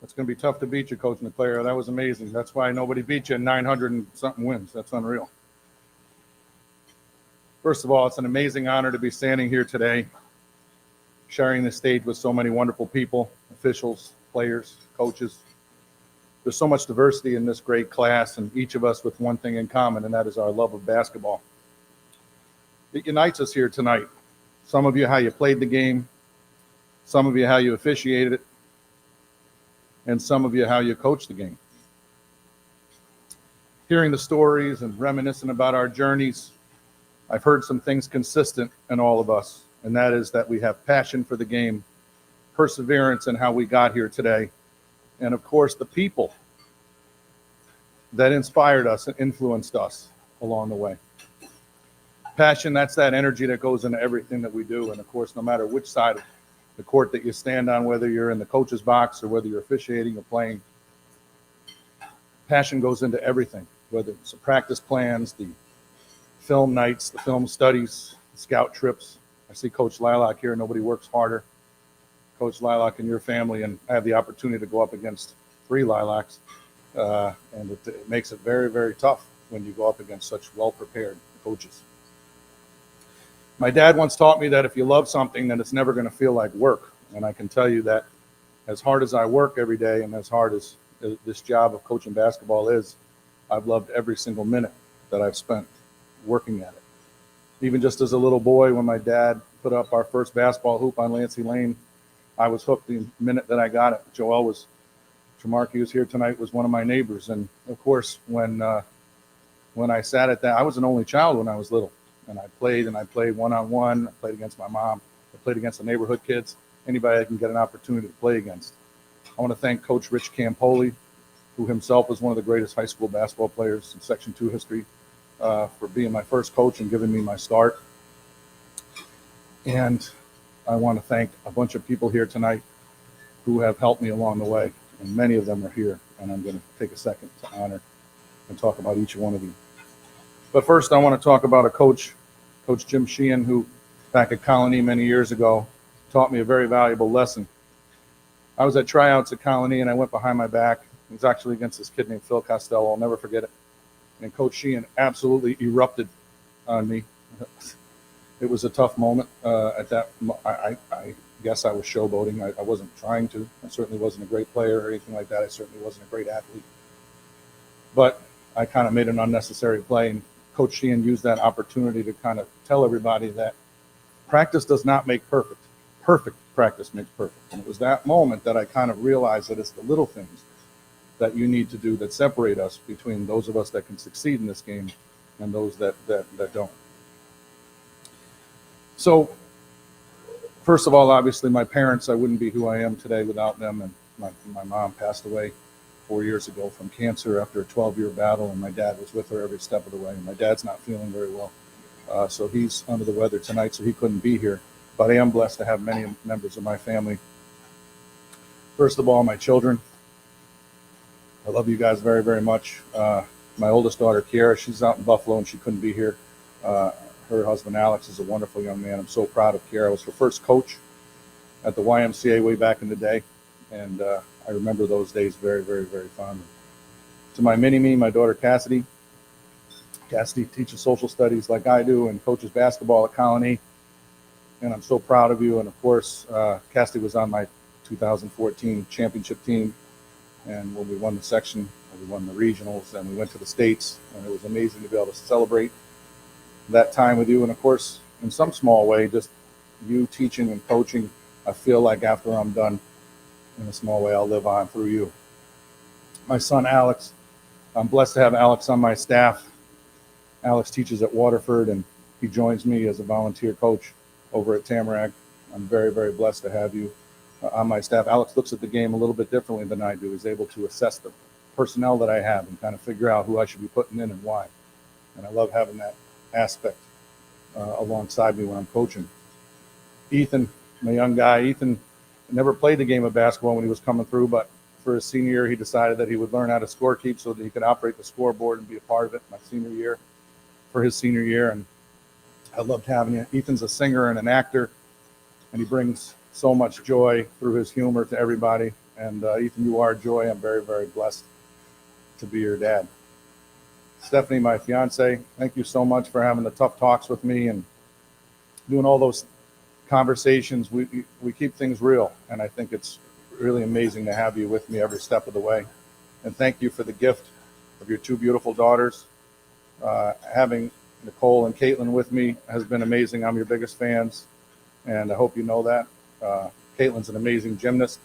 It's going to be tough to beat you, Coach McClare. That was amazing. That's why nobody beat you in 900 and something wins. That's unreal. First of all, it's an amazing honor to be standing here today, sharing the stage with so many wonderful people, officials, players, coaches. There's so much diversity in this great class, and each of us with one thing in common, and that is our love of basketball. It unites us here tonight. Some of you, how you played the game. Some of you, how you officiated it. And some of you, how you coached the game. Hearing the stories and reminiscing about our journeys, I've heard some things consistent in all of us, and that is that we have passion for the game, perseverance in how we got here today, and of course the people that inspired us and influenced us along the way. Passion, that's that energy that goes into everything that we do, and of course no matter which side of the court that you stand on, whether you're in the coach's box or whether you're officiating or playing, passion goes into everything, whether it's the practice plans, the film nights, the film studies, the scout trips. I see Coach Lilac here. Nobody works harder. Coach Lilac and your family, and I have the opportunity to go up against 3 Lilacs, and it makes it very, very tough when you go up against such well-prepared coaches. My dad once taught me that if you love something, then it's never going to feel like work. And I can tell you that as hard as I work every day and as hard as this job of coaching basketball is, I've loved every single minute that I've spent working at it. Even just as a little boy, when my dad put up our first basketball hoop on Lancey Lane, I was hooked the minute that I got it. Tremarky, who's here tonight, was one of my neighbors. And of course, when I sat at that, I was an only child when I was little. And I played one-on-one. I played against my mom. I played against the neighborhood kids, anybody I can get an opportunity to play against. I want to thank Coach Rich Campoli, who himself was one of the greatest high school basketball players in Section 2 history, for being my first coach and giving me my start. And I want to thank a bunch of people here tonight who have helped me along the way. And many of them are here. And I'm going to take a second to honor and talk about each one of you. But first, I want to talk about a coach, Coach Jim Sheehan, who back at Colony many years ago taught me a very valuable lesson. I was at tryouts at Colony, and I went behind my back. It was actually against this kid named Phil Costello. I'll never forget it. And Coach Sheehan absolutely erupted on me. It was a tough moment. At that, I guess I was showboating. I wasn't trying to. I certainly wasn't a great player or anything like that. I certainly wasn't a great athlete. But I kind of made an unnecessary play, and Coach Sheehan used that opportunity to kind of tell everybody that practice does not make perfect. Perfect practice makes perfect. And it was that moment that I kind of realized that it's the little things that you need to do that separate us between those of us that can succeed in this game and those that don't. So, first of all, obviously, my parents, I wouldn't be who I am today without them. And my mom passed away 4 years ago from cancer after a 12-year battle, and my dad was with her every step of the way. And my dad's not feeling very well, so he's under the weather tonight, so he couldn't be here. But I am blessed to have many members of my family. First of all, my children. I love you guys very, very much. My oldest daughter, Kiara, she's out in Buffalo, and she couldn't be here. Her husband, Alex, is a wonderful young man. I'm so proud of Kiara. I was her first coach at the YMCA way back in the day, and I remember those days very, very, very fondly. To my mini-me, my daughter Cassidy. Cassidy teaches social studies like I do and coaches basketball at Colony, and I'm so proud of you. And of course, Cassidy was on my 2014 championship team, and when we won the section, and we won the regionals, and we went to the states, and it was amazing to be able to celebrate that time with you. And of course, in some small way, just you teaching and coaching, I feel like after I'm done, in a small way, I'll live on through you. My son, Alex, I'm blessed to have Alex on my staff. Alex teaches at Waterford, and he joins me as a volunteer coach over at Tamarack. I'm very, very blessed to have you on my staff. Alex looks at the game a little bit differently than I do. He's able to assess the personnel that I have and kind of figure out who I should be putting in and why. And I love having that aspect alongside me when I'm coaching. Ethan, my young guy, Ethan never played the game of basketball when he was coming through, but for his senior year, he decided that he would learn how to scorekeep so that he could operate the scoreboard and be a part of it my senior year, for his senior year. And I loved having him. Ethan's a singer and an actor, and he brings so much joy through his humor to everybody. And Ethan, you are joy. I'm very, very blessed to be your dad. Stephanie, my fiance, thank you so much for having the tough talks with me and doing all those conversations. We keep things real, and I think it's really amazing to have you with me every step of the way. And thank you for the gift of your two beautiful daughters. Having Nicole and Caitlin with me has been amazing. I'm your biggest fans, and I hope you know that. Caitlin's an amazing gymnast.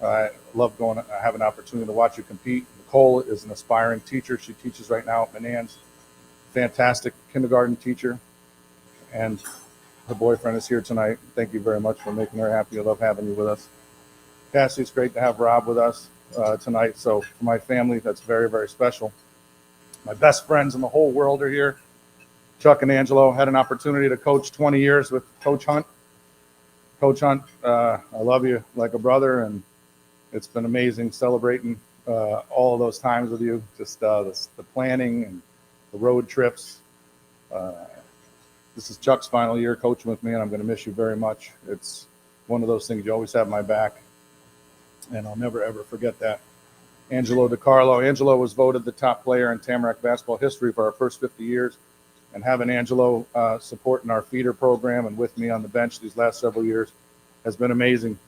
I love I have an opportunity to watch you compete. Nicole is an aspiring teacher. She teaches right now at Menands. Fantastic kindergarten teacher. And her boyfriend is here tonight. Thank you very much for making her happy. I love having you with us. Cassie, it's great to have Rob with us tonight. So for my family, that's very, very special. My best friends in the whole world are here. Chuck and Angelo. Had an opportunity to coach 20 years with Coach Hunt. Coach Hunt, I love you like a brother, and it's been amazing celebrating all of those times with you. Just the planning and the road trips. This is Chuck's final year coaching with me, and I'm going to miss you very much. It's one of those things, you always have my back, and I'll never, ever forget that. Angelo DiCarlo. Angelo was voted the top player in Tamarack basketball history for our first 50 years, and having Angelo supporting our feeder program and with me on the bench these last several years has been amazing.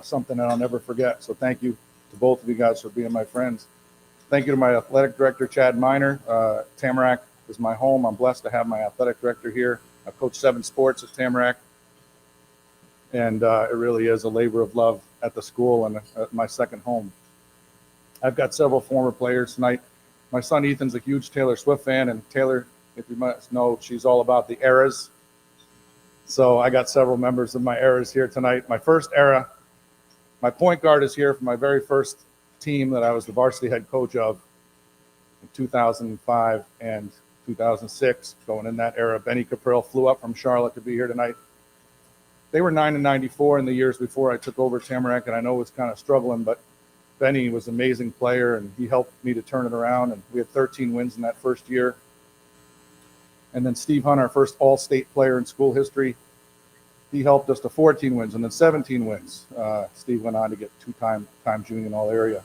Something that I'll never forget. So thank you to both of you guys for being my friends. Thank you to my athletic director, Chad Miner. Tamarack is my home. I'm blessed to have my athletic director here. I've coached 7 sports at Tamarack, and it really is a labor of love at the school and my second home. I've got several former players tonight. My son Ethan's a huge Taylor Swift fan, and Taylor, if you must know, she's all about the eras. So I got several members of my eras here tonight. My first era, my point guard is here for my very first team that I was the varsity head coach of in 2005 and 2006, going in that era. Benny Caprill flew up from Charlotte to be here tonight. They were 9-94 in the years before I took over Tamarack, and I know it was kind of struggling, but Benny was an amazing player, and he helped me to turn it around, and we had 13 wins in that first year. And then Steve Hunt, our first all-state player in school history, he helped us to 14 wins and then 17 wins. Steve went on to get 2-time junior in all area.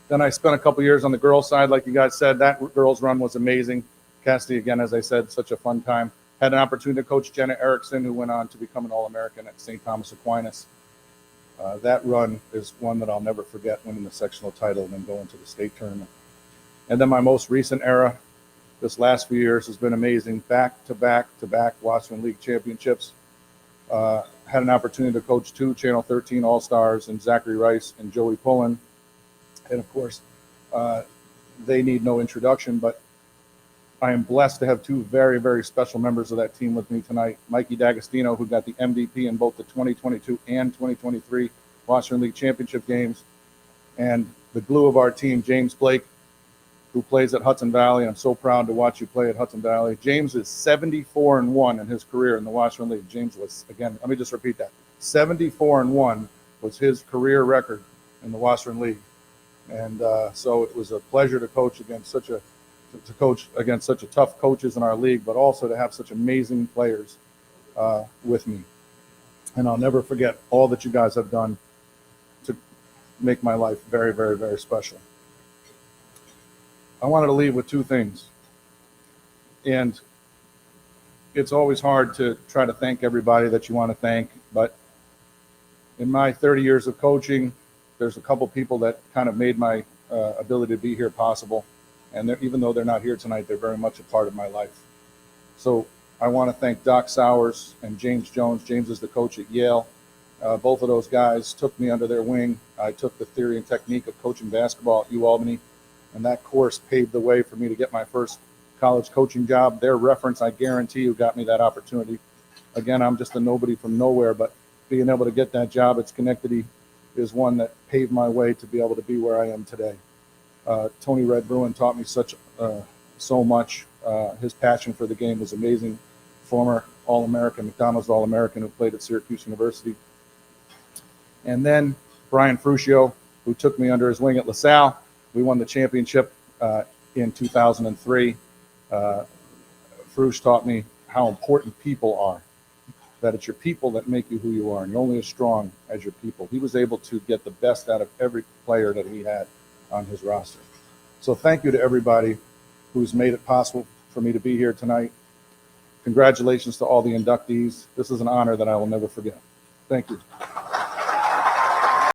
Then I spent a couple years on the girls' side, like you guys said. That girls' run was amazing. Cassidy, again, as I said, such a fun time. Had an opportunity to coach Jenna Erickson, who went on to become an All-American at St. Thomas Aquinas. That run is one that I'll never forget, winning the sectional title and then going to the state tournament. And then my most recent era, this last few years, has been amazing. Back-to-back Washington League championships. Had an opportunity to coach 2 Channel 13 All-Stars and Zachary Rice and Joey Pullen. And of course, they need no introduction, but I am blessed to have 2 very, very special members of that team with me tonight. Mikey D'Agostino, who got the MVP in both the 2022 and 2023 Washington League championship games, and the glue of our team, James Blake, who plays at Hudson Valley. I'm so proud to watch you play at Hudson Valley. James is 74-1 in his career in the Washington League. James was, again, let me just repeat that. 74-1 was his career record in the Washington League. And so it was a pleasure to coach against such a tough coaches in our league, but also to have such amazing players with me. And I'll never forget all that you guys have done to make my life very, very, very special. I wanted to leave with 2 things. And it's always hard to try to thank everybody that you want to thank, but in my 30 years of coaching, there's a couple people that kind of made my ability to be here possible. And even though they're not here tonight, they're very much a part of my life. So I want to thank Doc Sowers and James Jones. James is the coach at Yale. Both of those guys took me under their wing. I took the theory and technique of coaching basketball at UAlbany, and that course paved the way for me to get my first college coaching job. Their reference, I guarantee you, got me that opportunity. Again, I'm just a nobody from nowhere, but being able to get that job at Schenectady is one that paved my way to be able to be where I am today. Tony Red Bruin taught me so much. His passion for the game was amazing. Former All-American, McDonald's All-American, who played at Syracuse University. And then Brian Fruscio, who took me under his wing at LaSalle. We won the championship in 2003. Frusch taught me how important people are, that it's your people that make you who you are, and you're only as strong as your people. He was able to get the best out of every player that he had on his roster. So thank you to everybody who's made it possible for me to be here tonight. Congratulations to all the inductees. This is an honor that I will never forget. Thank you.